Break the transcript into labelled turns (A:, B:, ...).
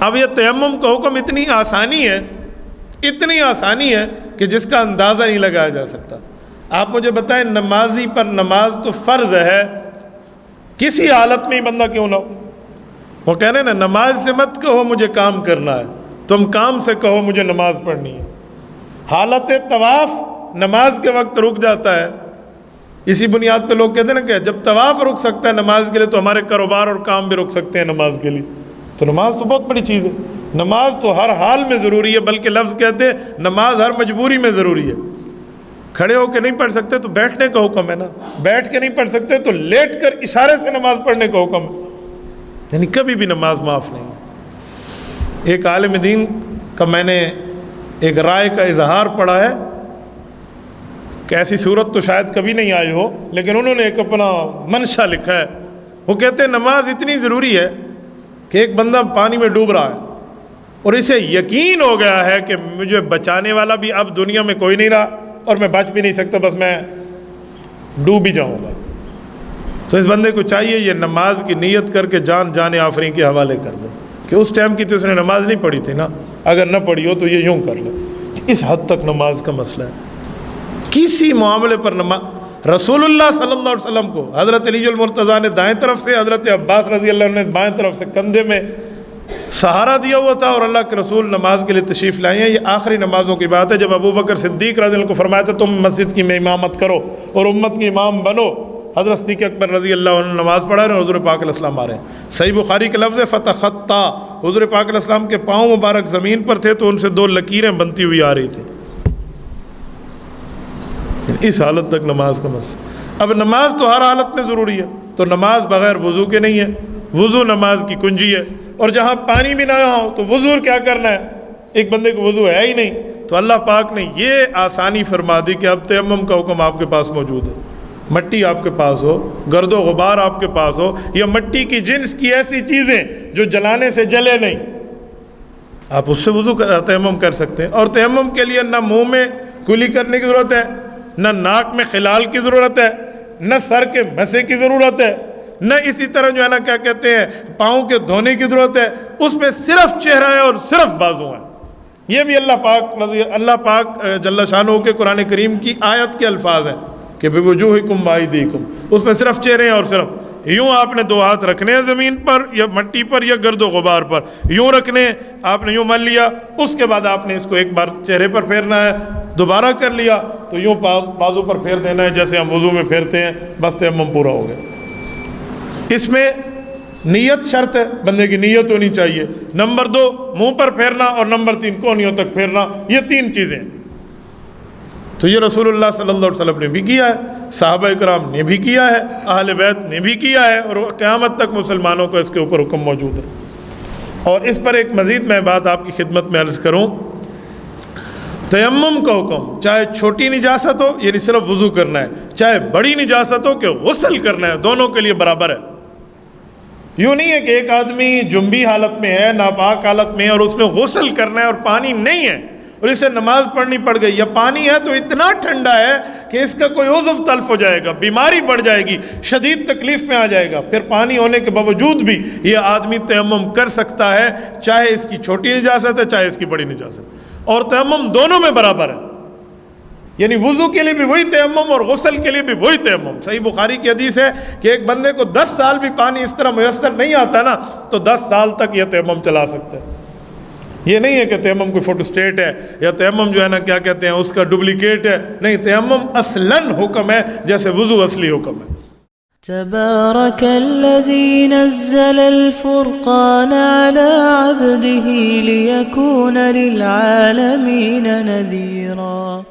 A: اب یہ تیمم کا حکم اتنی آسانی ہے کہ جس کا اندازہ نہیں لگایا جا سکتا۔ آپ مجھے بتائیں، نمازی پر نماز تو فرض ہے، کسی حالت میں ہی بندہ کیوں نہ ہو۔ وہ کہہ رہے ہیں نا، نماز سے مت کہو مجھے کام کرنا ہے، تم کام سے کہو مجھے نماز پڑھنی ہے۔ حالت طواف نماز کے وقت رک جاتا ہے، اسی بنیاد پہ لوگ کہتے ہیں نا کہ جب طواف رک سکتا ہے نماز کے لیے تو ہمارے کاروبار اور کام بھی رک سکتے ہیں نماز کے لیے۔ تو نماز تو بہت بڑی چیز ہے، نماز تو ہر حال میں ضروری ہے، بلکہ لفظ کہتے ہیں نماز ہر مجبوری میں ضروری ہے۔ کھڑے ہو کے نہیں پڑھ سکتے تو بیٹھنے کا حکم ہے نا، بیٹھ کے نہیں پڑھ سکتے تو لیٹ کر اشارے سے نماز پڑھنے کا حکم ہے، یعنی کبھی بھی نماز معاف نہیں۔ ایک عالم دین کا میں نے ایک رائے کا اظہار پڑھا ہے کہ ایسی صورت تو شاید کبھی نہیں آئی ہو، لیکن انہوں نے ایک اپنا منشا لکھا ہے۔ وہ کہتے ہیں نماز اتنی ضروری ہے کہ ایک بندہ پانی میں ڈوب رہا ہے اور اسے یقین ہو گیا ہے کہ مجھے بچانے والا بھی اب دنیا میں کوئی نہیں رہا اور میں بچ بھی نہیں سکتا، بس میں ڈوب ہی جاؤں گا۔ تو اس بندے کو چاہیے یہ نماز کی نیت کر کے جان آفرین کے حوالے کر دے کہ اس ٹائم کی تو اس نے نماز نہیں پڑھی تھی نا، اگر نہ پڑھی ہو تو یہ یوں کر لے۔ اس حد تک نماز کا مسئلہ ہے۔ کسی معاملے پر نماز، رسول اللہ صلی اللہ علیہ وسلم کو حضرت علی المرتضیٰ نے دائیں طرف سے، حضرت عباس رضی اللہ عنہ نے بائیں طرف سے کندھے میں سہارا دیا ہوا تھا، اور اللہ کے رسول نماز کے لیے تشریف لائے ہیں۔ یہ آخری نمازوں کی بات ہے جب ابو بکر صدیق رضی اللہ عنہ کو فرمایا تھا تم مسجد کی میں امامت کرو اور امت کی امام بنو۔ حضرت صدیق اکبر رضی اللہ عنہ نماز پڑھا رہے ہیں، حضور پاک علیہ السلام آ رہے ہیں۔ صحیح بخاری کے لفظ ہے فتخطا، حضور پاک علیہ السلام کے پاؤں مبارک زمین پر تھے تو ان سے 2 لکیریں بنتی ہوئی آ رہی تھیں۔ اس حالت تک نماز کا مسئلہ۔ اب نماز تو ہر حالت میں ضروری ہے، تو نماز بغیر وضو کے نہیں ہے، وضو نماز کی کنجی ہے۔ اور جہاں پانی بھی نہ ہو تو وضو کیا کرنا ہے؟ ایک بندے کو وضو ہے ہی نہیں تو اللہ پاک نے یہ آسانی فرما دی کہ اب تیمم کا حکم آپ کے پاس موجود ہے۔ مٹی آپ کے پاس ہو، گرد و غبار آپ کے پاس ہو، یا مٹی کی جنس کی ایسی چیزیں جو جلانے سے جلے نہیں، آپ اس سے وضو تیمم کر سکتے ہیں۔ اور تیمم کے لیے نہ منہ میں کلی کرنے کی ضرورت ہے، نہ ناک میں خلال کی ضرورت ہے، نہ سر کے مسے کی ضرورت ہے، نہ اسی طرح جو ہے نا کیا کہتے ہیں پاؤں کے دھونے کی ضرورت ہے۔ اس میں صرف چہرہ ہے اور صرف بازو ہیں۔ یہ بھی اللہ پاک جل شانہ کے قرآن کریم کی آیت کے الفاظ ہیں کہ بِوُجُوهِكُمْ وَأَيْدِيكُمْ، اس میں صرف چہرے ہیں اور صرف یوں آپ نے 2 ہاتھ رکھنے ہیں زمین پر یا مٹی پر یا گرد و غبار پر، یوں رکھنے ہیں، آپ نے یوں مل لیا، اس کے بعد آپ نے اس کو ایک بار چہرے پر پھیرنا ہے، دوبارہ کر لیا تو یوں بازو پر پھیر دینا ہے جیسے ہم وضو میں پھیرتے ہیں، بس تیمم پورا ہو گیا۔ اس میں نیت شرط ہے، بندے کی نیت ہونی چاہیے۔ نمبر 2 منہ پر پھیرنا، اور نمبر 3 کونیوں تک پھیرنا، یہ 3 چیزیں۔ تو یہ رسول اللہ صلی اللہ علیہ وسلم نے بھی کیا ہے، صحابہ کرام نے بھی کیا ہے، اہل بیت نے بھی کیا ہے، اور قیامت تک مسلمانوں کو اس کے اوپر حکم موجود ہے۔ اور اس پر ایک مزید میں بات آپ کی خدمت میں عرض کروں، تیمم کا حکم چاہے چھوٹی نجاست ہو یعنی صرف وضو کرنا ہے، چاہے بڑی نجاست ہو کہ غسل کرنا ہے، دونوں کے لیے برابر ہے۔ یوں نہیں ہے کہ ایک آدمی جنبی حالت میں ہے، ناپاک حالت میں ہے، اور اس نے غسل کرنا ہے اور پانی نہیں ہے اور اسے نماز پڑھنی پڑ گئی، یا پانی ہے تو اتنا ٹھنڈا ہے کہ اس کا کوئی عضو تلف ہو جائے گا، بیماری بڑھ جائے گی، شدید تکلیف میں آ جائے گا، پھر پانی ہونے کے باوجود بھی یہ آدمی تیمم کر سکتا ہے، چاہے اس کی چھوٹی نجاست ہے چاہے اس کی بڑی نجاست، اور تیمم دونوں میں برابر ہے۔ یعنی وضو کے لیے بھی وہی تیمم اور غسل کے لیے بھی وہی تیمم۔ صحیح بخاری کی حدیث ہے کہ ایک بندے کو 10 سال بھی پانی اس طرح میسر نہیں آتا نا تو 10 سال تک یہ تیمم چلا سکتا ہے۔ یہ نہیں ہے کہ تیمم کوئی فوٹو سٹیٹ ہے یا تیمم جو ہے نا کیا کہتے ہیں اس کا ڈپلیکیٹ ہے، نہیں، تیمم اصلاً حکم ہے جیسے وضو اصلی حکم ہے۔
B: تبارك الذي نزل الفرقان على عبده ليكون للعالمين نذيرا